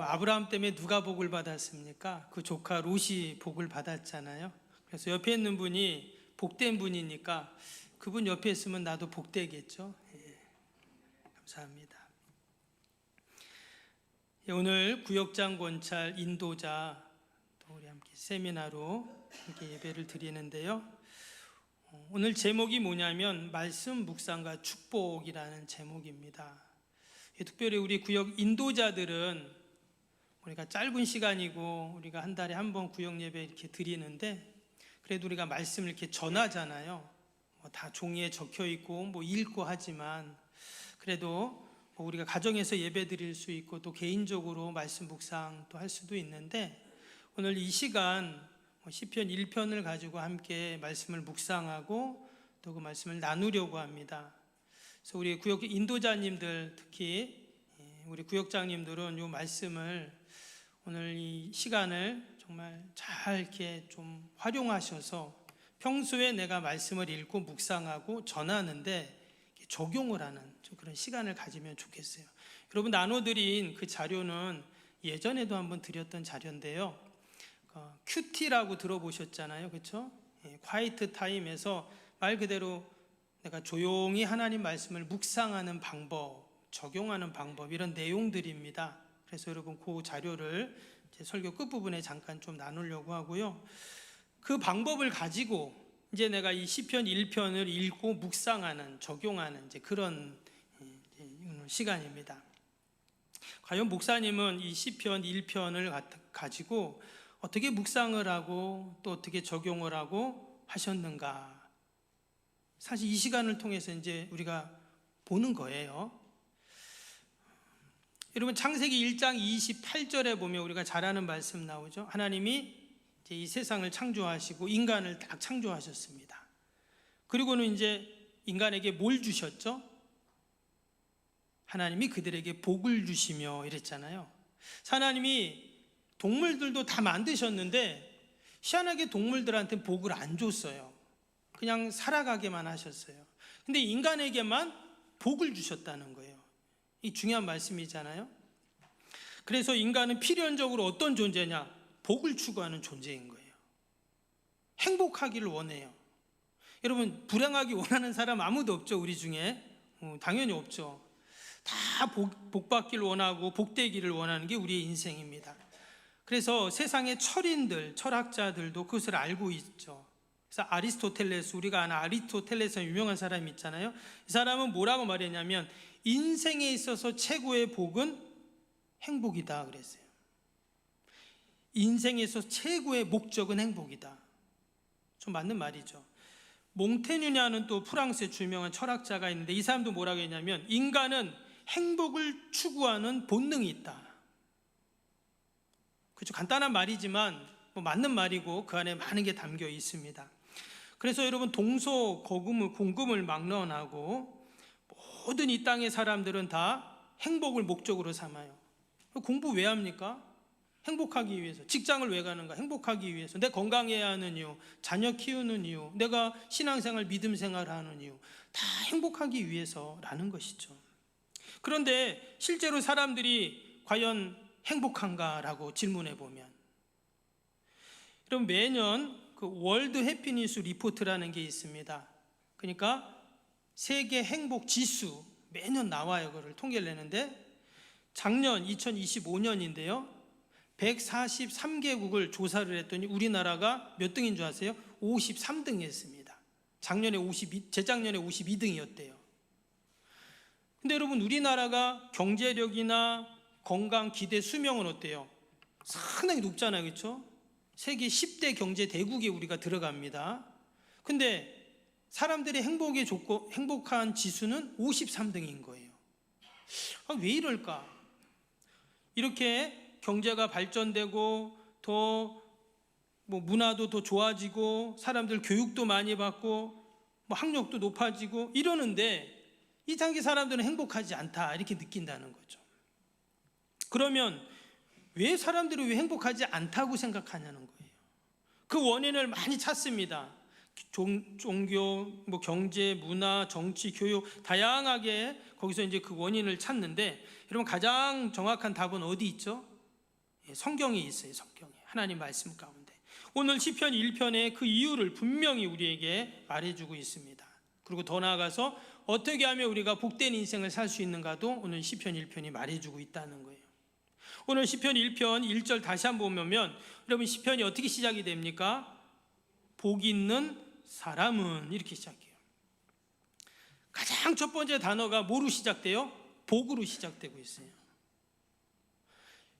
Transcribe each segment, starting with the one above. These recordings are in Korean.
아브라함 때문에 누가 복을 받았습니까? 그 조카 롯이 복을 받았잖아요. 그래서 옆에 있는 분이 복된 분이니까 그분 옆에 있으면 나도 복되겠죠. 감사합니다. 오늘 구역장 권찰 인도자 또 우리 함께 세미나로 함께 예배를 드리는데요. 오늘 제목이 뭐냐면 말씀 묵상과 축복이라는 제목입니다. 특별히 우리 구역 인도자들은 우리가 짧은 시간이고 우리가 한 달에 한 번 구역 예배 이렇게 드리는데 그래도 우리가 말씀을 이렇게 전하잖아요. 다 종이에 적혀 있고 읽고 하지만 그래도 우리가 가정에서 예배 드릴 수 있고 또 개인적으로 말씀 묵상 또 할 수도 있는데 오늘 이 시간 시편 1편을 가지고 함께 말씀을 묵상하고 또 그 말씀을 나누려고 합니다. 그래서 우리 구역 인도자님들 특히 우리 구역장님들은 이 말씀을 오늘 이 시간을 정말 잘 이렇게 좀 활용하셔서 평소에 내가 말씀을 읽고 묵상하고 전하는데 적용을 하는 그런 시간을 가지면 좋겠어요. 여러분 나눠드린 그 자료는 예전에도 한번 드렸던 자료인데요. 큐티라고 들어보셨잖아요, 그렇죠? 콰이트 타임에서 말 그대로 내가 조용히 하나님 말씀을 묵상하는 방법, 적용하는 방법 이런 내용들입니다. 그래서 여러분 그 자료를 이제 설교 끝부분에 잠깐 좀 나누려고 하고요. 그 방법을 가지고 이제 내가 이 시편 1편을 읽고 묵상하는, 적용하는 이제 그런 시간입니다. 과연 목사님은 이 시편 1편을 가지고 어떻게 묵상을 하고 또 어떻게 적용을 하고 하셨는가? 사실 이 시간을 통해서 이제 우리가 보는 거예요. 여러분 창세기 1장 28절에 보면 우리가 잘 아는 말씀 나오죠. 하나님이 이제 이 세상을 창조하시고 인간을 딱 창조하셨습니다. 그리고는 이제 인간에게 뭘 주셨죠? 하나님이 그들에게 복을 주시며 이랬잖아요. 하나님이 동물들도 다 만드셨는데 희한하게 동물들한테 복을 안 줬어요. 그냥 살아가게만 하셨어요. 근데 인간에게만 복을 주셨다는 거예요. 이 중요한 말씀이잖아요. 그래서 인간은 필연적으로 어떤 존재냐? 복을 추구하는 존재인 거예요. 행복하기를 원해요. 여러분 불행하기 원하는 사람 아무도 없죠, 우리 중에. 당연히 없죠. 다 복 받기를 원하고 복되기를 원하는 게 우리의 인생입니다. 그래서 세상의 철인들, 철학자들도 그것을 알고 있죠. 그래서 아리스토텔레스, 우리가 아는 아리스토텔레스 유명한 사람이 있잖아요. 이 사람은 뭐라고 말했냐면 인생에 있어서 최고의 복은 행복이다 그랬어요. 인생에서 최고의 목적은 행복이다. 좀 맞는 말이죠. 몽테뉴냐는 또 프랑스의 유명한 철학자가 있는데 이 사람도 뭐라고 했냐면 인간은 행복을 추구하는 본능이 있다. 그렇죠. 간단한 말이지만 맞는 말이고 그 안에 많은 게 담겨 있습니다. 그래서 여러분 동서고금을 막론하고 모든 이 땅의 사람들은 다 행복을 목적으로 삼아요. 공부 왜 합니까? 행복하기 위해서. 직장을 왜 가는가? 행복하기 위해서. 내 건강해야 하는 이유, 자녀 키우는 이유, 내가 신앙생활, 믿음생활 하는 이유, 다 행복하기 위해서라는 것이죠. 그런데 실제로 사람들이 과연 행복한가라고 질문해 보면 여러분 매년 그 월드 해피니스 리포트라는 게 있습니다. 그러니까 세계 행복 지수 매년 나와요. 그걸 통계를 내는데 작년 2025년인데요 143개국을 조사를 했더니 우리나라가 몇 등인 줄 아세요? 53등이 했습니다. 재작년에 52등이었대요. 근데 여러분 우리나라가 경제력이나 건강, 기대, 수명은 어때요? 상당히 높잖아요, 그렇죠? 세계 10대 경제 대국에 우리가 들어갑니다. 근데 사람들의 행복에 좋고 행복한 지수는 53등인 거예요. 왜 이럴까? 이렇게 경제가 발전되고 더 문화도 더 좋아지고 사람들 교육도 많이 받고 학력도 높아지고 이러는데 이 단계 사람들은 행복하지 않다 이렇게 느낀다는 거죠. 그러면 왜 사람들이 왜 행복하지 않다고 생각하냐는 거예요. 그 원인을 많이 찾습니다. 종교, 경제, 문화, 정치, 교육 다양하게 거기서 이제 그 원인을 찾는데 여러분 가장 정확한 답은 어디 있죠? 성경에 있어요. 성경에 하나님 말씀 가운데 오늘 시편 1편에 그 이유를 분명히 우리에게 말해주고 있습니다. 그리고 더 나아가서 어떻게 하면 우리가 복된 인생을 살 수 있는가도 오늘 시편 1편이 말해주고 있다는 거예요. 오늘 시편 1편 1절 다시 한번 보면 여러분 시편이 어떻게 시작이 됩니까? 복 있는 사람은 이렇게 시작해요. 가장 첫 번째 단어가 뭐로 시작돼요? 복으로 시작되고 있어요.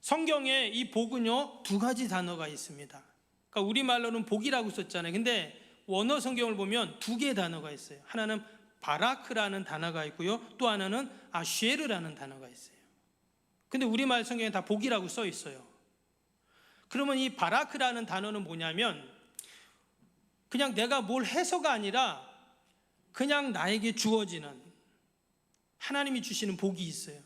성경에 이 복은요 2가지 단어가 있습니다. 그러니까 우리말로는 복이라고 썼잖아요. 근데 원어 성경을 보면 2개의 단어가 있어요. 하나는 바라크라는 단어가 있고요, 또 하나는 아쉐르라는 단어가 있어요. 근데 우리말 성경에 다 복이라고 써 있어요. 그러면 이 바라크라는 단어는 뭐냐면 그냥 내가 뭘 해서가 아니라 그냥 나에게 주어지는 하나님이 주시는 복이 있어요.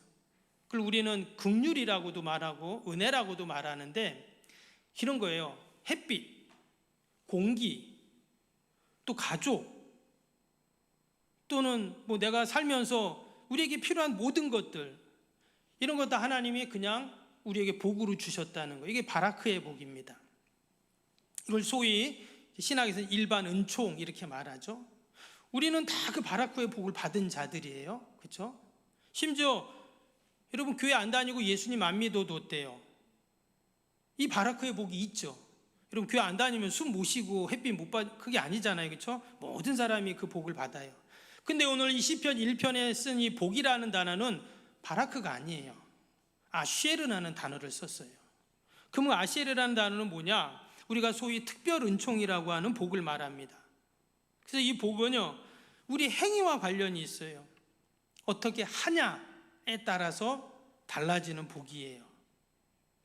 그걸 우리는 긍휼이라고도 말하고 은혜라고도 말하는데 이런 거예요. 햇빛, 공기, 또 가족, 또는 뭐 내가 살면서 우리에게 필요한 모든 것들, 이런 것 다 하나님이 그냥 우리에게 복으로 주셨다는 거예요. 이게 바라크의 복입니다. 이걸 소위 신학에서 일반 은총 이렇게 말하죠. 우리는 다 그 바라크의 복을 받은 자들이에요. 그렇죠? 심지어 여러분 교회 안 다니고 예수님 안 믿어도 어때요? 이 바라크의 복이 있죠. 여러분 교회 안 다니면 숨 못 쉬고 햇빛 못 받, 그게 아니잖아요. 그렇죠? 모든 사람이 그 복을 받아요. 근데 오늘 이 시편 1편에 쓴 이 복이라는 단어는 바라크가 아니에요. 아쉐르라는 단어를 썼어요. 그러면 아쉐르라는 단어는 뭐냐? 우리가 소위 특별 은총이라고 하는 복을 말합니다. 그래서 이 복은요 우리 행위와 관련이 있어요. 어떻게 하냐에 따라서 달라지는 복이에요.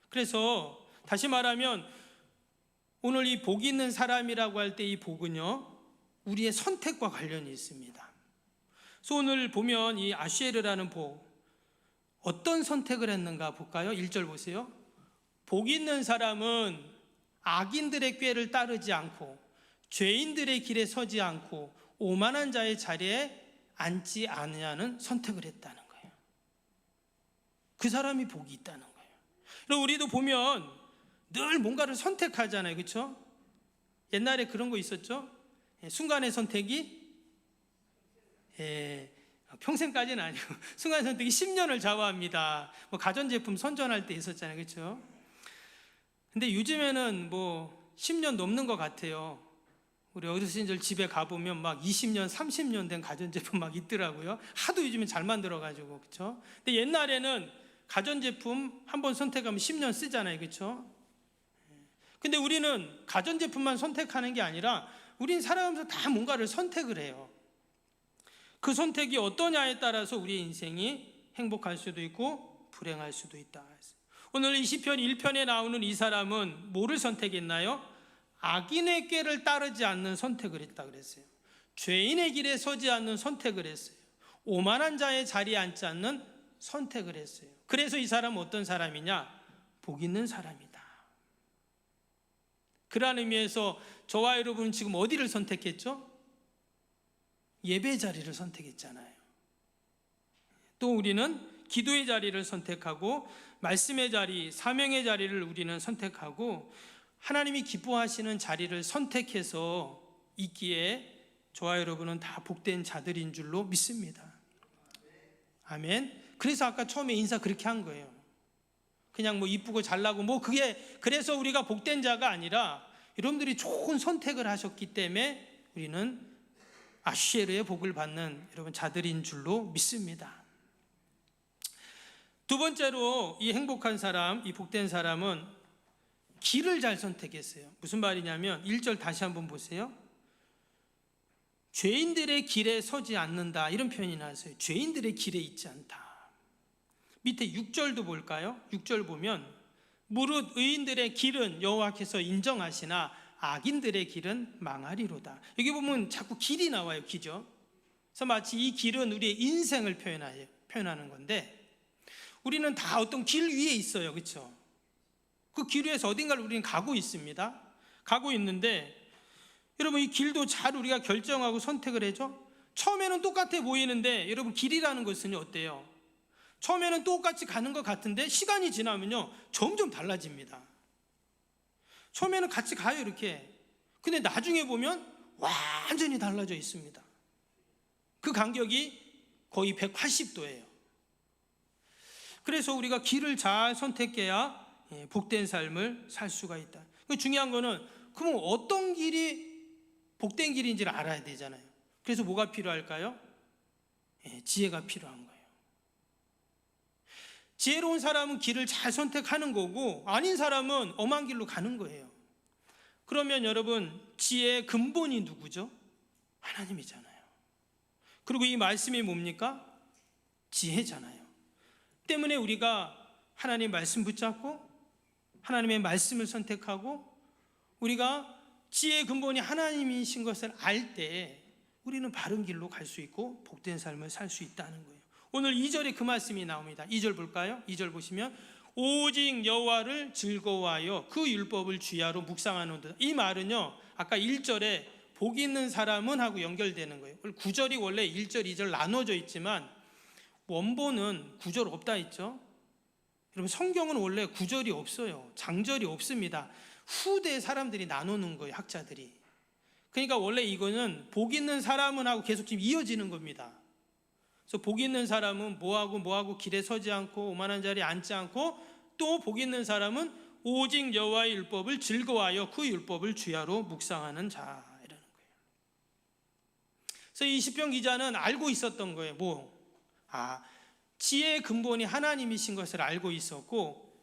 그래서 다시 말하면 오늘 이 복 있는 사람이라고 할 때 이 복은요 우리의 선택과 관련이 있습니다. 그래서 오늘 보면 이 아쉐르라는 복, 어떤 선택을 했는가 볼까요? 1절 보세요. 복 있는 사람은 악인들의 꾀를 따르지 않고 죄인들의 길에 서지 않고 오만한 자의 자리에 앉지 않으냐는 선택을 했다는 거예요. 그 사람이 복이 있다는 거예요. 그리고 우리도 보면 늘 뭔가를 선택하잖아요. 그렇죠? 옛날에 그런 거 있었죠? 순간의 선택이 평생까지는 아니고 순간 선택이 10년을 좌우합니다. 뭐 가전제품 선전할 때 있었잖아요. 그렇죠? 근데 요즘에는 뭐 10년 넘는 것 같아요. 우리 어르신 시절 집에 가보면 막 20년, 30년 된 가전제품 막 있더라고요. 하도 요즘에 잘 만들어가지고. 그렇죠? 근데 옛날에는 가전제품 한번 선택하면 10년 쓰잖아요. 그렇죠? 근데 우리는 가전제품만 선택하는 게 아니라 우린 살아가면서 다 뭔가를 선택을 해요. 그 선택이 어떠냐에 따라서 우리의 인생이 행복할 수도 있고 불행할 수도 있다. 오늘 이 시편 1편에 나오는 이 사람은 뭐를 선택했나요? 악인의 꾀를 따르지 않는 선택을 했다 그랬어요. 죄인의 길에 서지 않는 선택을 했어요. 오만한 자의 자리에 앉지 않는 선택을 했어요. 그래서 이 사람은 어떤 사람이냐? 복 있는 사람이다. 그러한 의미에서 저와 여러분은 지금 어디를 선택했죠? 예배 자리를 선택했잖아요. 또 우리는 기도의 자리를 선택하고 말씀의 자리, 사명의 자리를 우리는 선택하고 하나님이 기뻐하시는 자리를 선택해서 있기에 저와 여러분은 다 복된 자들인 줄로 믿습니다. 아멘. 그래서 아까 처음에 인사 그렇게 한 거예요. 그냥 뭐 이쁘고 잘나고 뭐 그게 그래서 우리가 복된 자가 아니라 여러분들이 좋은 선택을 하셨기 때문에 우리는 아쉐르의 복을 받는 여러분 자들인 줄로 믿습니다. 두 번째로 이 행복한 사람, 이 복된 사람은 길을 잘 선택했어요. 무슨 말이냐면 1절 다시 한번 보세요. 죄인들의 길에 서지 않는다 이런 표현이 나왔어요. 죄인들의 길에 있지 않다. 밑에 6절도 볼까요? 6절 보면 무릇 의인들의 길은 여호와께서 인정하시나 악인들의 길은 망하리로다. 여기 보면 자꾸 길이 나와요. 길이죠. 그래서 마치 이 길은 우리의 인생을 표현하는 건데 우리는 다 어떤 길 위에 있어요. 그렇죠? 그 길 위에서 어딘가를 우리는 가고 있습니다. 가고 있는데 여러분 이 길도 잘 우리가 결정하고 선택을 해죠. 처음에는 똑같아 보이는데 여러분 길이라는 것은 어때요? 처음에는 똑같이 가는 것 같은데 시간이 지나면요 점점 달라집니다. 처음에는 같이 가요 이렇게. 근데 나중에 보면 완전히 달라져 있습니다. 그 간격이 거의 180도예요. 그래서 우리가 길을 잘 선택해야 복된 삶을 살 수가 있다. 중요한 거는 그럼 어떤 길이 복된 길인지를 알아야 되잖아요. 그래서 뭐가 필요할까요? 지혜가 필요한 거예요. 지혜로운 사람은 길을 잘 선택하는 거고 아닌 사람은 엄한 길로 가는 거예요. 그러면 여러분 지혜의 근본이 누구죠? 하나님이잖아요. 그리고 이 말씀이 뭡니까? 지혜잖아요. 때문에 우리가 하나님 말씀 붙잡고 하나님의 말씀을 선택하고 우리가 지혜의 근본이 하나님이신 것을 알 때 우리는 바른 길로 갈 수 있고 복된 삶을 살 수 있다는 거예요. 오늘 2절에 그 말씀이 나옵니다. 2절 볼까요? 2절 보시면 오직 여호와를 즐거워하여 그 율법을 주야로 묵상하는도다. 이 말은요 아까 1절에 복 있는 사람은 하고 연결되는 거예요. 9절이 원래 1절 2절 나눠져 있지만 원본은 9절 없다 했죠. 여러분 성경은 원래 9절이 없어요. 장절이 없습니다. 후대 사람들이 나누는 거예요, 학자들이. 그러니까 원래 이거는 복 있는 사람은 하고 계속 지금 이어지는 겁니다. 그래서 복 있는 사람은 뭐하고 길에 서지 않고 오만한 자리에 앉지 않고 또 복 있는 사람은 오직 여호와의 율법을 즐거워하여 그 율법을 주야로 묵상하는 자라는 거예요. 그래서 이 시편 기자는 알고 있었던 거예요. 지혜의 근본이 하나님이신 것을 알고 있었고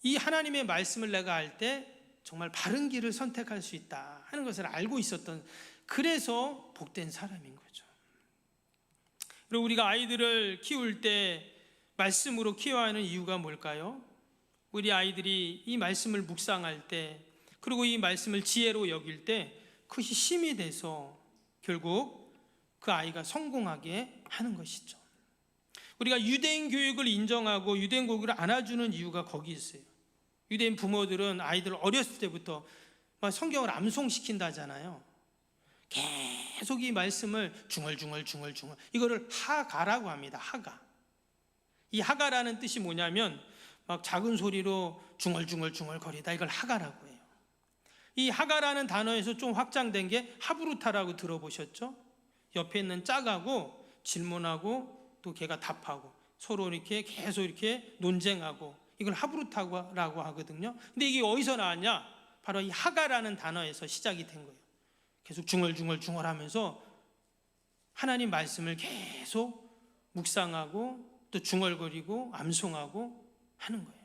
이 하나님의 말씀을 내가 알 때 정말 바른 길을 선택할 수 있다 하는 것을 알고 있었던, 그래서 복된 사람인 거죠. 그리고 우리가 아이들을 키울 때 말씀으로 키워야 하는 이유가 뭘까요? 우리 아이들이 이 말씀을 묵상할 때 그리고 이 말씀을 지혜로 여길 때 그것이 힘이 돼서 결국 그 아이가 성공하게 하는 것이죠. 우리가 유대인 교육을 인정하고 유대인 교육을 안아주는 이유가 거기 있어요. 유대인 부모들은 아이들을 어렸을 때부터 막 성경을 암송시킨다잖아요. 계속 이 말씀을 중얼중얼 이거를 하가라고 합니다. 하가. 이 하가라는 뜻이 뭐냐면 막 작은 소리로 중얼중얼 거리다, 이걸 하가라고 해요. 이 하가라는 단어에서 좀 확장된 게 하브루타라고 들어보셨죠? 옆에 있는 짝하고 질문하고 또 걔가 답하고 서로 이렇게 계속 이렇게 논쟁하고, 이걸 하브루타라고 하거든요. 근데 이게 어디서 나왔냐? 바로 이 하가라는 단어에서 시작이 된 거예요. 계속 중얼중얼 하면서 하나님 말씀을 계속 묵상하고 또 중얼거리고 암송하고 하는 거예요.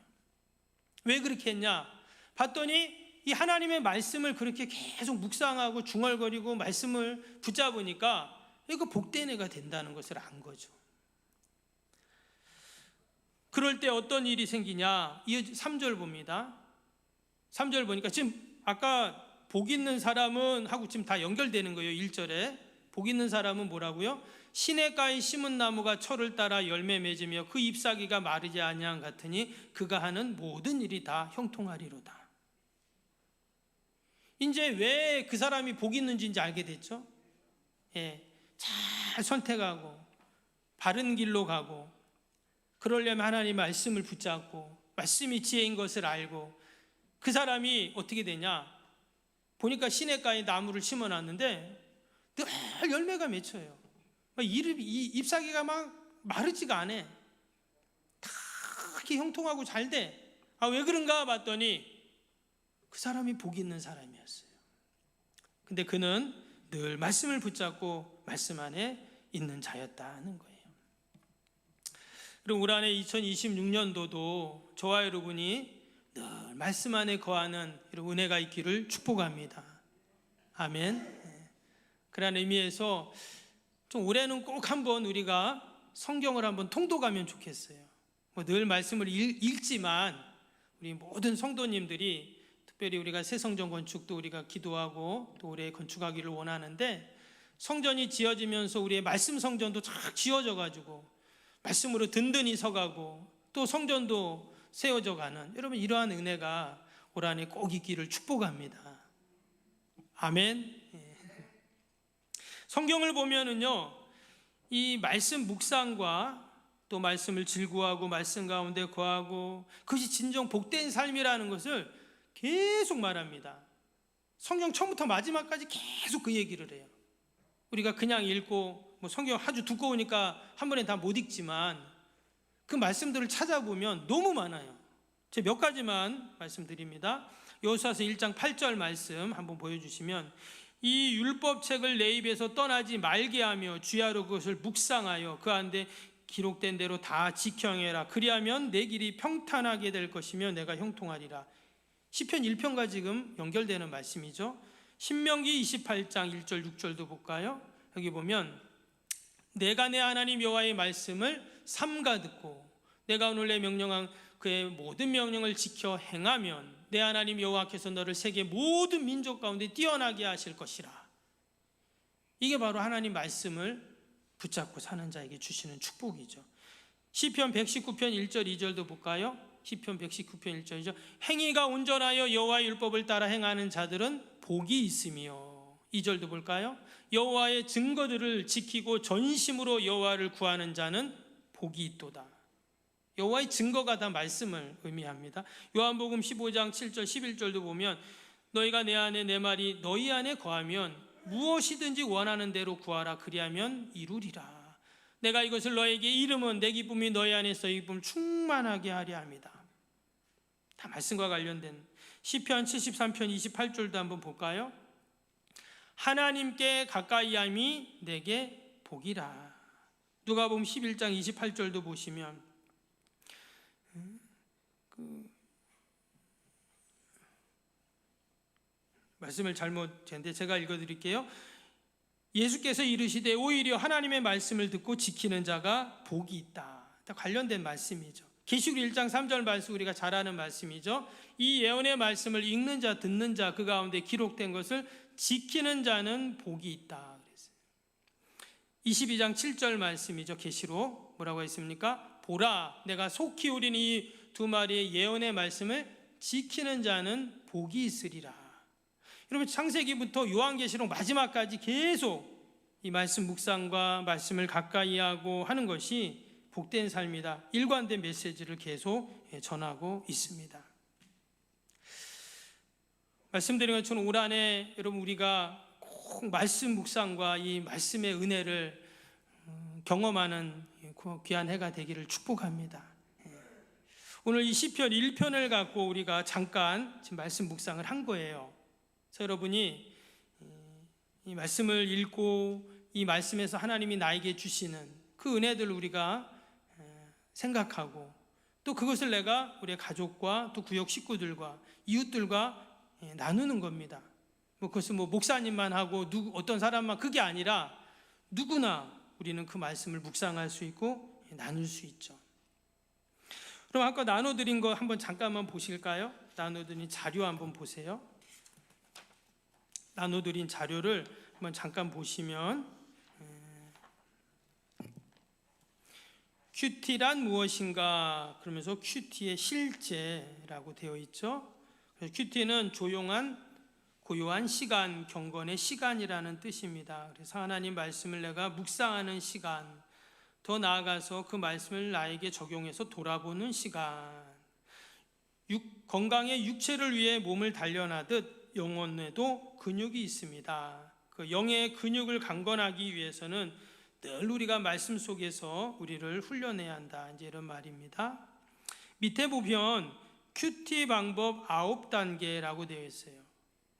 왜 그렇게 했냐? 봤더니 이 하나님의 말씀을 그렇게 계속 묵상하고 중얼거리고 말씀을 붙잡으니까 이거 복된 애가 된다는 것을 안 거죠. 그럴 때 어떤 일이 생기냐? 3절 봅니다. 3절 보니까 지금 아까 복 있는 사람은 하고 지금 다 연결되는 거예요. 1절에 복 있는 사람은 뭐라고요? 시냇가에 심은 나무가 철을 따라 열매 맺으며 그 잎사귀가 마르지 아니함 같으니 그가 하는 모든 일이 다 형통하리로다. 이제 왜 그 사람이 복 있는지 이제 알게 됐죠? 잘 선택하고 바른 길로 가고 그러려면 하나님 말씀을 붙잡고 말씀이 지혜인 것을 알고, 그 사람이 어떻게 되냐? 보니까 시냇가에 나무를 심어놨는데 늘 열매가 맺혀요. 잎사귀가 막 마르지가 않아. 다 이렇게 형통하고 잘 돼. 왜 그런가 봤더니 그 사람이 복 있는 사람이었어요. 근데 그는 늘 말씀을 붙잡고 말씀 안에 있는 자였다는 거예요. 그리고 올 한해 2026년도도 저와 여러분이 늘 말씀 안에 거하는 이런 은혜가 있기를 축복합니다. 아멘. 그런 의미에서 좀 올해는 꼭 한번 우리가 성경을 한번 통독하면 좋겠어요. 늘 말씀을 읽지만 우리 모든 성도님들이, 특별히 우리가 새 성전 건축도 우리가 기도하고 또 올해 건축하기를 원하는데, 성전이 지어지면서 우리의 말씀 성전도 쫙 지어져 가지고 말씀으로 든든히 서가고 또 성전도 세워져 가는, 여러분 이러한 은혜가 올 한해 꼭 있기를 축복합니다. 아멘. 성경을 보면은요, 이 말씀 묵상과 또 말씀을 질구하고 말씀 가운데 거하고, 그것이 진정 복된 삶이라는 것을 계속 말합니다. 성경 처음부터 마지막까지 계속 그 얘기를 해요. 우리가 그냥 읽고 성경 아주 두꺼우니까 한 번에 다 못 읽지만 그 말씀들을 찾아보면 너무 많아요. 제가 몇 가지만 말씀드립니다. 여호수아서 1장 8절 말씀 한번 보여주시면, 이 율법책을 내 입에서 떠나지 말게 하며 주야로 그것을 묵상하여 그 안에 기록된 대로 다 지켜 행하라. 그리하면 내 길이 평탄하게 될 것이며 내가 형통하리라. 시편 1편과 지금 연결되는 말씀이죠. 신명기 28장 1절 6절도 볼까요? 여기 보면, 내가 내 하나님 여호와의 말씀을 삼가 듣고 내가 오늘 내 명령한 그의 모든 명령을 지켜 행하면 내 하나님 여호와께서 너를 세계 모든 민족 가운데 뛰어나게 하실 것이라. 이게 바로 하나님 말씀을 붙잡고 사는 자에게 주시는 축복이죠. 시편 119편 1절 2절도 볼까요? 시편 119편 1절 2절, 행위가 온전하여 여호와의 율법을 따라 행하는 자들은 복이 있으며, 2절도 볼까요? 여호와의 증거들을 지키고 전심으로 여호와를 구하는 자는 복이 있도다. 여호와의 증거가 다 말씀을 의미합니다. 요한복음 15장 7절 11절도 보면, 너희가 내 안에 내 말이 너희 안에 거하면 무엇이든지 원하는 대로 구하라. 그리하면 이루리라. 내가 이것을 너에게 이름은 내 기쁨이 너희 안에서 이 기쁨을 충만하게 하려 합니다. 다 말씀과 관련된 시편 73편 28절도 한번 볼까요? 하나님께 가까이함이 내게 복이라. 누가복음 11장 28절도 보시면, 말씀을 잘못했는데 제가 읽어드릴게요. 예수께서 이르시되 오히려 하나님의 말씀을 듣고 지키는 자가 복이 있다. 관련된 말씀이죠. 계시록 1장 3절 말씀, 우리가 잘 아는 말씀이죠. 이 예언의 말씀을 읽는 자, 듣는 자, 그 가운데 기록된 것을 지키는 자는 복이 있다 그랬어요. 22장 7절 말씀이죠. 계시록 뭐라고 했습니까? 보라, 내가 속히 우린 이 두 마리의 예언의 말씀을 지키는 자는 복이 있으리라. 여러분, 창세기부터 요한계시록 마지막까지 계속 이 말씀 묵상과 말씀을 가까이 하고 하는 것이 복된 삶이다. 일관된 메시지를 계속 전하고 있습니다. 말씀드린 것처럼 올 한해 여러분, 우리가 꼭 말씀 묵상과 이 말씀의 은혜를 경험하는 귀한 해가 되기를 축복합니다. 오늘 이 시편 1편을 갖고 우리가 잠깐 지금 말씀 묵상을 한 거예요. 그래서 여러분이 이 말씀을 읽고 이 말씀에서 하나님이 나에게 주시는 그 은혜들을 우리가 생각하고, 또 그것을 내가 우리의 가족과 또 구역 식구들과 이웃들과 나누는 겁니다. 그것은 목사님만 하고 어떤 사람만, 그게 아니라 누구나 우리는 그 말씀을 묵상할 수 있고 나눌 수 있죠. 그럼 아까 나눠드린 거 한번 잠깐만 보실까요? 나눠드린 자료 한번 보세요. 나눠드린 자료를 한번 잠깐 보시면, 큐티란 무엇인가 그러면서 큐티의 실제라고 되어 있죠. 그래서 큐티는 조용한 고요한 시간, 경건의 시간이라는 뜻입니다. 그래서 하나님 말씀을 내가 묵상하는 시간, 더 나아가서 그 말씀을 나에게 적용해서 돌아보는 시간, 건강의 육체를 위해 몸을 단련하듯 영혼에도 근육이 있습니다. 그 영의 근육을 강건하기 위해서는 늘 우리가 말씀 속에서 우리를 훈련해야 한다, 이제 이런 말입니다. 밑에 보면 큐티 방법 9단계라고 되어 있어요.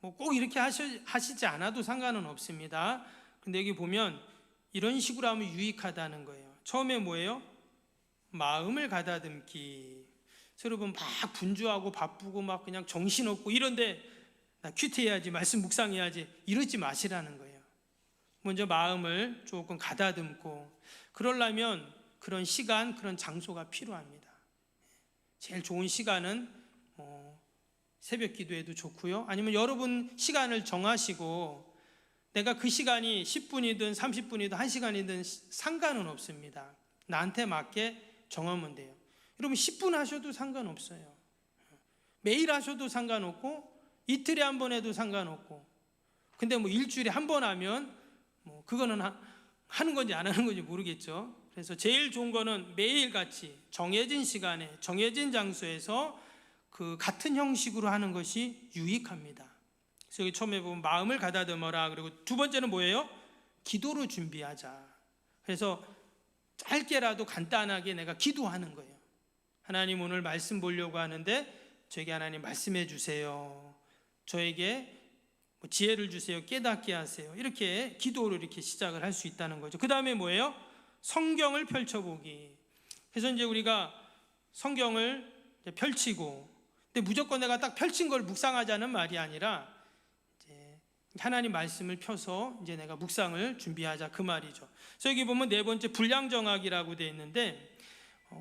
꼭 이렇게 하시지 않아도 상관은 없습니다. 근데 여기 보면 이런 식으로 하면 유익하다는 거예요. 처음에 뭐예요? 마음을 가다듬기. 여러분 막 분주하고 바쁘고 막 그냥 정신없고 이런데 나 큐티 해야지, 말씀 묵상해야지, 이러지 마시라는 거예요. 먼저 마음을 조금 가다듬고, 그러려면 그런 시간, 그런 장소가 필요합니다. 제일 좋은 시간은 새벽 기도에도 좋고요. 아니면 여러분 시간을 정하시고, 내가 그 시간이 10분이든 30분이든 1시간이든 상관은 없습니다. 나한테 맞게 정하면 돼요. 여러분 10분 하셔도 상관없어요. 매일 하셔도 상관없고 이틀에 한 번 해도 상관없고, 근데 일주일에 한 번 하면 그거는 하는 건지 안 하는 건지 모르겠죠. 그래서 제일 좋은 거는 매일같이 정해진 시간에 정해진 장소에서 그 같은 형식으로 하는 것이 유익합니다. 그래서 여기 처음에 보면 마음을 가다듬어라. 그리고 두 번째는 뭐예요? 기도로 준비하자. 그래서 짧게라도 간단하게 내가 기도하는 거예요. 하나님, 오늘 말씀 보려고 하는데 저에게 하나님 말씀해 주세요. 저에게 지혜를 주세요. 깨닫게 하세요. 이렇게 기도로 이렇게 시작을 할 수 있다는 거죠. 그 다음에 뭐예요? 성경을 펼쳐보기. 그래서 이제 우리가 성경을 펼치고, 근데 무조건 내가 딱 펼친 걸 묵상하자는 말이 아니라 이제 하나님 말씀을 펴서 이제 내가 묵상을 준비하자, 그 말이죠. 그래서 여기 보면 네 번째 분량정학이라고 되어 있는데,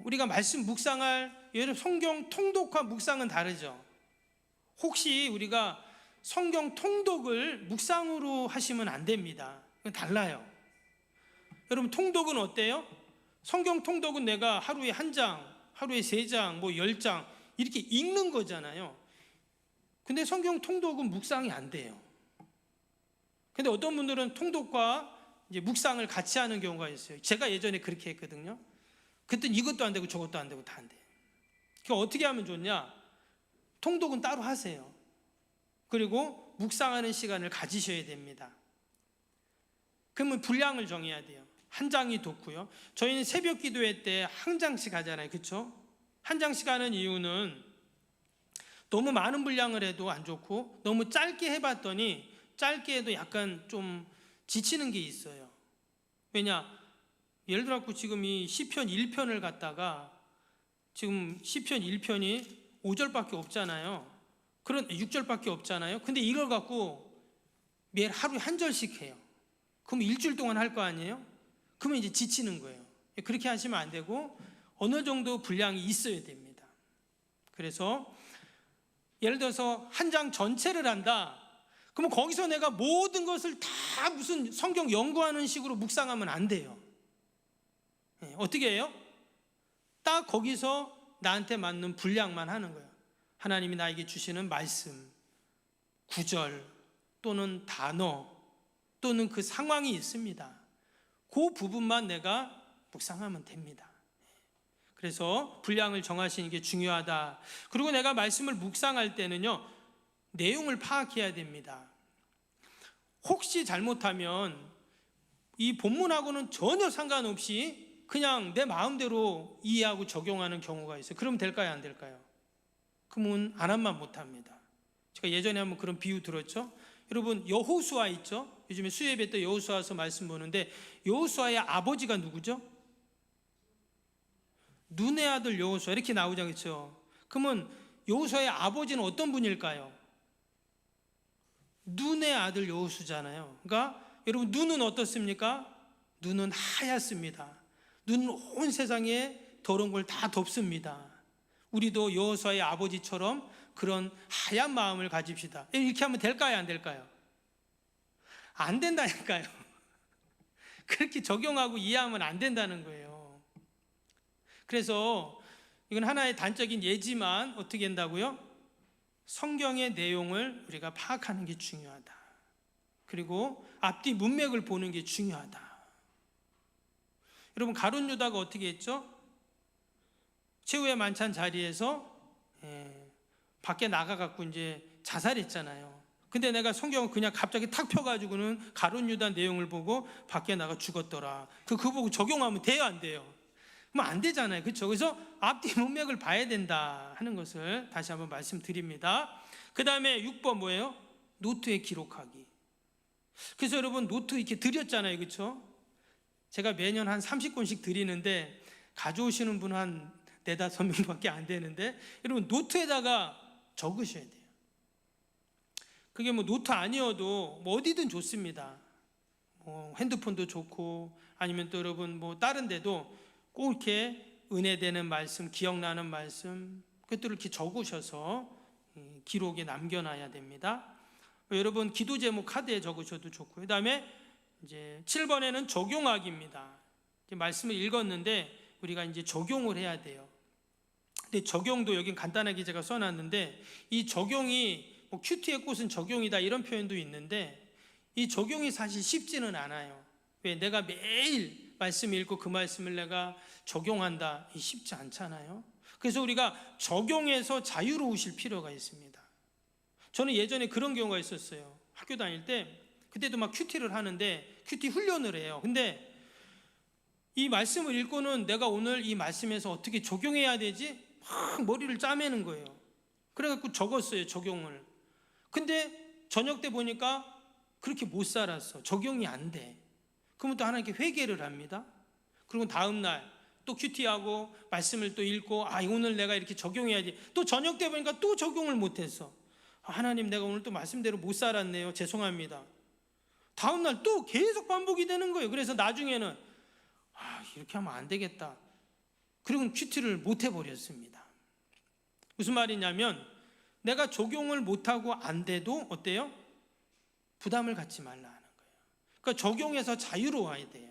우리가 말씀 묵상할, 예를 들어 성경 통독과 묵상은 다르죠. 혹시 우리가 성경 통독을 묵상으로 하시면 안 됩니다. 그건 달라요. 여러분, 통독은 어때요? 성경 통독은 내가 하루에 한 장, 하루에 3장, 뭐 10장 이렇게 읽는 거잖아요. 근데 성경 통독은 묵상이 안 돼요. 근데 어떤 분들은 통독과 이제 묵상을 같이 하는 경우가 있어요. 제가 예전에 그렇게 했거든요. 그때는 이것도 안 되고 저것도 안 되고 다 안 돼요. 그러니까 어떻게 하면 좋냐? 통독은 따로 하세요. 그리고 묵상하는 시간을 가지셔야 됩니다. 그러면 분량을 정해야 돼요. 한 장이 좋고요. 저희는 새벽 기도회 때 한 장씩 하잖아요. 그렇죠? 한 장씩 하는 이유는 너무 많은 분량을 해도 안 좋고, 너무 짧게 해봤더니 짧게 해도 약간 좀 지치는 게 있어요. 왜냐? 예를 들어 지금 이 시편 1편을 갖다가 지금 시편 1편이 5절밖에 없잖아요. 그런 6절밖에 없잖아요. 근데 이걸 갖고 매일 하루에 한 절씩 해요. 그럼 일주일 동안 할 거 아니에요? 그러면 이제 지치는 거예요. 그렇게 하시면 안 되고 어느 정도 분량이 있어야 됩니다. 그래서 예를 들어서 한 장 전체를 한다. 그러면 거기서 내가 모든 것을 다 무슨 성경 연구하는 식으로 묵상하면 안 돼요. 어떻게 해요? 딱 거기서 나한테 맞는 분량만 하는 거예요. 하나님이 나에게 주시는 말씀, 구절 또는 단어 또는 그 상황이 있습니다. 그 부분만 내가 묵상하면 됩니다. 그래서 분량을 정하시는 게 중요하다. 그리고 내가 말씀을 묵상할 때는요, 내용을 파악해야 됩니다. 혹시 잘못하면 이 본문하고는 전혀 상관없이 그냥 내 마음대로 이해하고 적용하는 경우가 있어요. 그러면 될까요? 안 될까요? 그러면 안 하면 못합니다. 제가 예전에 한번 그런 비유 들었죠. 여러분, 여호수아 있죠? 요즘에 수요예배 때 여호수아서 말씀 보는데, 여호수아의 아버지가 누구죠? 눈의 아들 여호수아 이렇게 나오죠, 그렇죠? 그러면 여호수아의 아버지는 어떤 분일까요? 눈의 아들 여호수잖아요. 그러니까 여러분, 눈은 어떻습니까? 눈은 하얗습니다. 눈은 온 세상에 더러운 걸 다 덮습니다. 우리도 여호수아의 아버지처럼 그런 하얀 마음을 가집시다. 이렇게 하면 될까요? 안 될까요? 안 된다니까요. 그렇게 적용하고 이해하면 안 된다는 거예요. 그래서 이건 하나의 단적인 예지만 어떻게 한다고요? 성경의 내용을 우리가 파악하는 게 중요하다. 그리고 앞뒤 문맥을 보는 게 중요하다. 여러분, 가룟 유다가 어떻게 했죠? 최후의 만찬 자리에서 밖에 나가갖고 이제 자살했잖아요. 근데 내가 성경을 그냥 갑자기 탁 펴가지고는 가룟 유다 내용을 보고 밖에 나가 죽었더라. 그거 보고 적용하면 돼요, 안 돼요? 그럼 안 되잖아요, 그렇죠? 그래서 앞뒤 문맥을 봐야 된다 하는 것을 다시 한번 말씀드립니다. 그 다음에 6번 뭐예요? 노트에 기록하기. 그래서 여러분, 노트 이렇게 드렸잖아요, 그렇죠? 제가 매년 한 30권씩 드리는데 가져오시는 분은 한 4-5명밖에 안 되는데, 여러분 노트에다가 적으셔야 돼요. 그게 뭐 노트 아니어도 뭐 어디든 좋습니다. 뭐 핸드폰도 좋고, 아니면 또 여러분 뭐 다른 데도 꼭 이렇게 은혜되는 말씀, 기억나는 말씀, 그것들을 이렇게 적으셔서 기록에 남겨놔야 됩니다. 여러분 기도 제목 카드에 적으셔도 좋고요. 그 다음에 이제 7번에는 적용하기입니다. 이제 말씀을 읽었는데 우리가 이제 적용을 해야 돼요. 근데 적용도 여긴 간단하게 제가 써놨는데, 이 적용이 뭐 큐티의 꽃은 적용이다 이런 표현도 있는데, 이 적용이 사실 쉽지는 않아요. 왜? 내가 매일 말씀 읽고 그 말씀을 내가 적용한다. 쉽지 않잖아요. 그래서 우리가 적용해서 자유로우실 필요가 있습니다. 저는 예전에 그런 경우가 있었어요. 학교 다닐 때 그때도 막 큐티를 하는데 큐티 훈련을 해요. 근데 이 말씀을 읽고는 내가 오늘 이 말씀에서 어떻게 적용해야 되지? 막 머리를 짜매는 거예요. 그래갖고 적었어요, 적용을. 근데 저녁 때 보니까 그렇게 못 살았어. 적용이 안 돼. 그러면 또 하나님께 회개를 합니다. 그리고 다음날 또 큐티하고 말씀을 또 읽고 오늘 내가 이렇게 적용해야지. 또 저녁 때 보니까 또 적용을 못했어. 하나님, 내가 오늘 또 말씀대로 못 살았네요. 죄송합니다. 다음날 또 계속 반복이 되는 거예요. 그래서 나중에는 이렇게 하면 안 되겠다. 그리고 큐티를 못 해버렸습니다. 무슨 말이냐면 내가 적용을 못하고 안 돼도 어때요? 부담을 갖지 말라 하는 거예요. 그러니까 적용해서 자유로워야 돼요.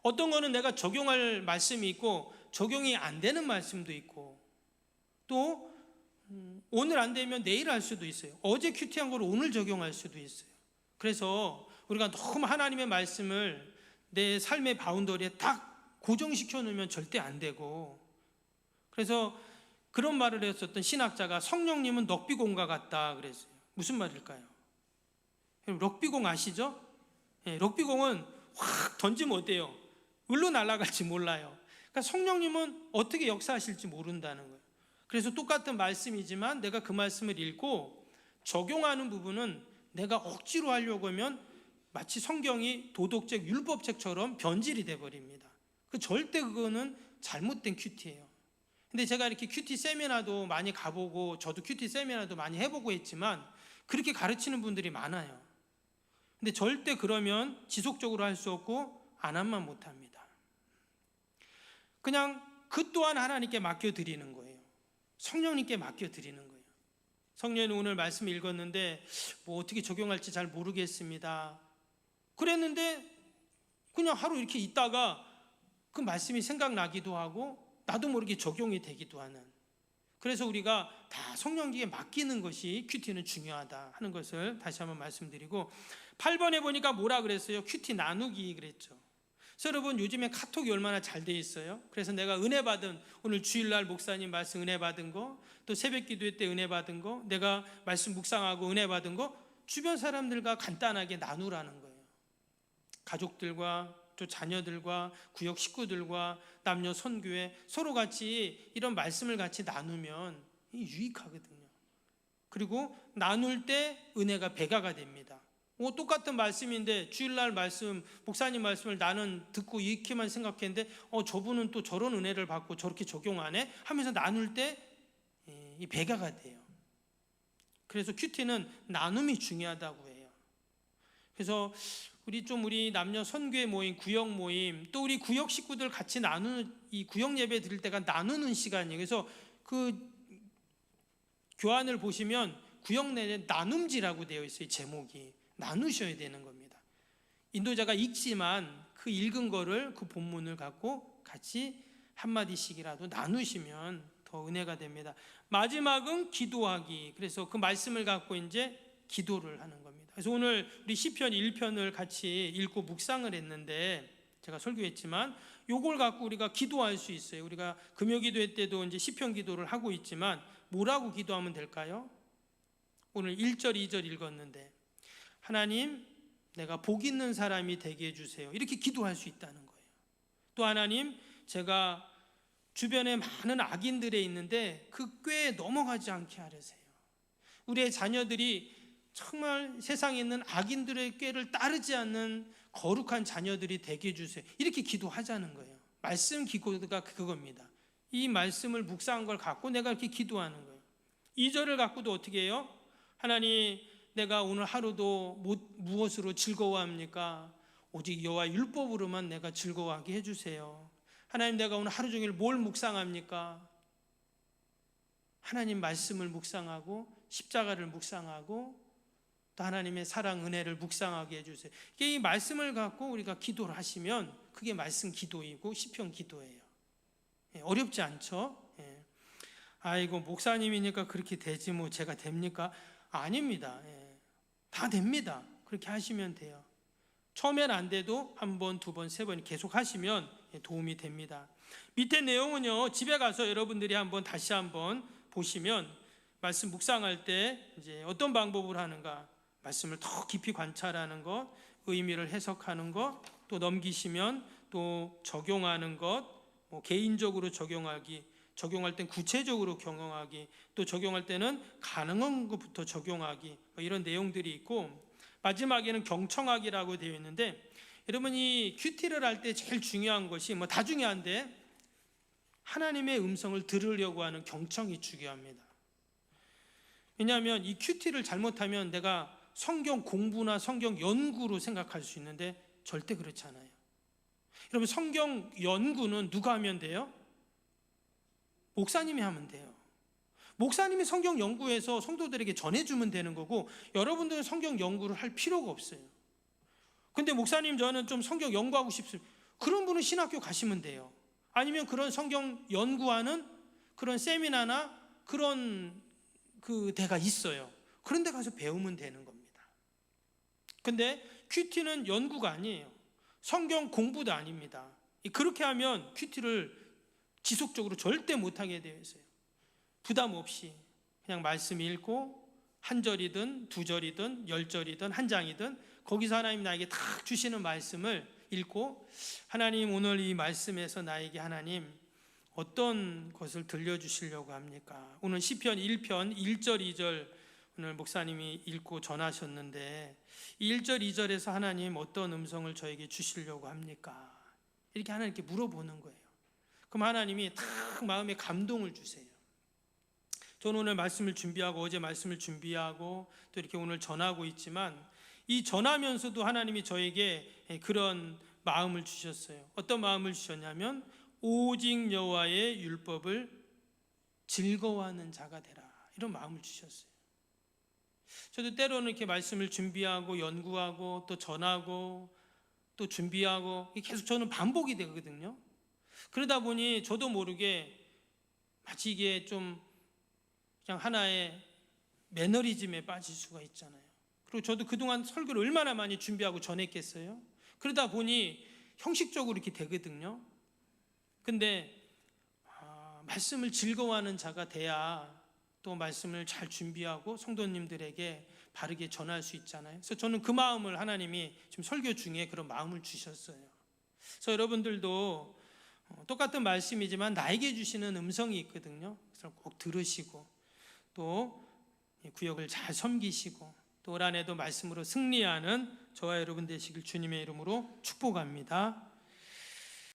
어떤 거는 내가 적용할 말씀이 있고 적용이 안 되는 말씀도 있고, 또 오늘 안 되면 내일 할 수도 있어요. 어제 큐티한 걸 오늘 적용할 수도 있어요. 그래서 우리가 너무 하나님의 말씀을 내 삶의 바운더리에 딱 고정시켜 놓으면 절대 안 되고, 그래서 그런 말을 했었던 신학자가 성령님은 럭비공과 같다 그랬어요. 무슨 말일까요? 럭비공 아시죠? 럭비공은 확 던지면 어때요? 을로 날아갈지 몰라요. 그러니까 성령님은 어떻게 역사하실지 모른다는 거예요. 그래서 똑같은 말씀이지만 내가 그 말씀을 읽고 적용하는 부분은 내가 억지로 하려고 하면 마치 성경이 도덕책, 율법책처럼 변질이 돼버립니다. 절대 그거는 잘못된 큐티예요. 근데 제가 이렇게 큐티 세미나도 많이 가보고 저도 큐티 세미나도 많이 해보고 했지만 그렇게 가르치는 분들이 많아요. 근데 절대 그러면 지속적으로 할 수 없고 안 하면 못합니다. 그냥 그 또한 하나님께 맡겨드리는 거예요. 성령님께 맡겨드리는 거예요. 성령님, 오늘 말씀 읽었는데 어떻게 적용할지 잘 모르겠습니다. 그랬는데 그냥 하루 이렇게 있다가 그 말씀이 생각나기도 하고 나도 모르게 적용이 되기도 하는, 그래서 우리가 다 성령님께 맡기는 것이 큐티는 중요하다 하는 것을 다시 한번 말씀드리고, 8번에 보니까 뭐라 그랬어요? 큐티 나누기 그랬죠. 그래서 여러분, 요즘에 카톡이 얼마나 잘 돼 있어요. 그래서 내가 은혜 받은, 오늘 주일날 목사님 말씀 은혜 받은 거, 또 새벽 기도회 때 은혜 받은 거, 내가 말씀 묵상하고 은혜 받은 거 주변 사람들과 간단하게 나누라는 거예요. 가족들과 또 자녀들과 구역 식구들과 남녀 선교회 서로 같이 이런 말씀을 같이 나누면 유익하거든요. 그리고 나눌 때 은혜가 배가가 됩니다. 똑같은 말씀인데 주일날 말씀, 목사님 말씀을 나는 듣고 이렇게만 생각했는데 저분은 또 저런 은혜를 받고 저렇게 적용하네 하면서 나눌 때 이 배가가 돼요. 그래서 큐티는 나눔이 중요하다고 해요. 그래서 우리 남녀 선교회 모임, 구역 모임, 또 우리 구역 식구들 같이 나누는, 이 구역 예배 드릴 때가 나누는 시간이에요. 그래서 그 교환을 보시면 구역 내에 나눔지라고 되어 있어요. 제목이 나누셔야 되는 겁니다. 인도자가 읽지만 그 읽은 거를, 그 본문을 갖고 같이 한마디씩이라도 나누시면 더 은혜가 됩니다. 마지막은 기도하기. 그래서 그 말씀을 갖고 이제 기도를 하는 겁니다. 그래서 오늘 우리 시편 1편을 같이 읽고 묵상을 했는데, 제가 설교했지만 요걸 갖고 우리가 기도할 수 있어요. 우리가 금요 기도회 때도 이제 시편 기도를 하고 있지만 뭐라고 기도하면 될까요? 오늘 1절 2절 읽었는데, 하나님, 내가 복 있는 사람이 되게 해주세요. 이렇게 기도할 수 있다는 거예요. 또 하나님, 제가 주변에 많은 악인들에 있는데 그 꾀에 넘어가지 않게 하려세요. 우리의 자녀들이 정말 세상에 있는 악인들의 꾀를 따르지 않는 거룩한 자녀들이 되게 해주세요. 이렇게 기도하자는 거예요. 말씀 기도가 그겁니다. 이 말씀을 묵상한 걸 갖고 내가 이렇게 기도하는 거예요. 2절을 갖고도 어떻게 해요? 하나님, 내가 오늘 하루도 무엇으로 즐거워합니까? 오직 여호와 율법으로만 내가 즐거워하게 해주세요. 하나님, 내가 오늘 하루 종일 뭘 묵상합니까? 하나님 말씀을 묵상하고 십자가를 묵상하고 또 하나님의 사랑 은혜를 묵상하게 해주세요. 이게 이 말씀을 갖고 우리가 기도를 하시면 그게 말씀 기도이고 시편 기도예요. 어렵지 않죠? 아이고, 목사님이니까 그렇게 되지 뭐 제가 됩니까? 아닙니다. 다 됩니다. 그렇게 하시면 돼요. 처음엔 안 돼도 한 번, 두 번, 세 번 계속 하시면 도움이 됩니다. 밑에 내용은요, 집에 가서 여러분들이 다시 한번 보시면 말씀 묵상할 때 이제 어떤 방법으로 하는가, 말씀을 더 깊이 관찰하는 것, 의미를 해석하는 것, 또 넘기시면 또 적용하는 것, 개인적으로 적용할 땐 구체적으로 경영하기, 또 적용할 때는 가능한 것부터 적용하기, 이런 내용들이 있고, 마지막에는 경청하기라고 되어 있는데, 여러분이 큐티를 할 때 제일 중요한 것이 다 중요한데 하나님의 음성을 들으려고 하는 경청이 중요합니다. 왜냐하면 이 큐티를 잘못하면 내가 성경 공부나 성경 연구로 생각할 수 있는데 절대 그렇지 않아요. 여러분, 성경 연구는 누가 하면 돼요? 목사님이 하면 돼요. 목사님이 성경 연구해서 성도들에게 전해주면 되는 거고, 여러분들은 성경 연구를 할 필요가 없어요. 근데 목사님, 저는 좀 성경 연구하고 싶습니다. 그런 분은 신학교 가시면 돼요. 아니면 그런 성경 연구하는 그런 세미나나 그런 그 데가 있어요. 그런 데 가서 배우면 되는 겁니다. 근데 큐티는 연구가 아니에요. 성경 공부도 아닙니다. 그렇게 하면 큐티를 지속적으로 절대 못하게 되어 있어요. 부담 없이 그냥 말씀 읽고 한 절이든 두 절이든 10절이든 한 장이든 거기서 하나님 나에게 딱 주시는 말씀을 읽고, 하나님 오늘 이 말씀에서 나에게 하나님 어떤 것을 들려주시려고 합니까? 오늘 시편 1편 1절 2절 오늘 목사님이 읽고 전하셨는데, 이 1절 2절에서 하나님 어떤 음성을 저에게 주시려고 합니까? 이렇게 하나님께 물어보는 거예요. 그럼 하나님이 딱 마음에 감동을 주세요. 저는 오늘 말씀을 준비하고 어제 말씀을 준비하고 또 이렇게 오늘 전하고 있지만, 이 전하면서도 하나님이 저에게 그런 마음을 주셨어요. 어떤 마음을 주셨냐면 오직 여호와의 율법을 즐거워하는 자가 되라, 이런 마음을 주셨어요. 저도 때로는 이렇게 말씀을 준비하고 연구하고 또 전하고 또 준비하고 계속 저는 반복이 되거든요. 그러다 보니 저도 모르게 마치 이게 좀 그냥 하나의 매너리즘에 빠질 수가 있잖아요. 그리고 저도 그동안 설교를 얼마나 많이 준비하고 전했겠어요. 그러다 보니 형식적으로 이렇게 되거든요. 근데 말씀을 즐거워하는 자가 돼야 또 말씀을 잘 준비하고 성도님들에게 바르게 전할 수 있잖아요. 그래서 저는 그 마음을 하나님이 지금 설교 중에 그런 마음을 주셨어요. 그래서 여러분들도 똑같은 말씀이지만 나에게 주시는 음성이 있거든요. 그래서 꼭 들으시고 또 구역을 잘 섬기시고 또 올 한해도 말씀으로 승리하는 저와 여러분 되시길 주님의 이름으로 축복합니다.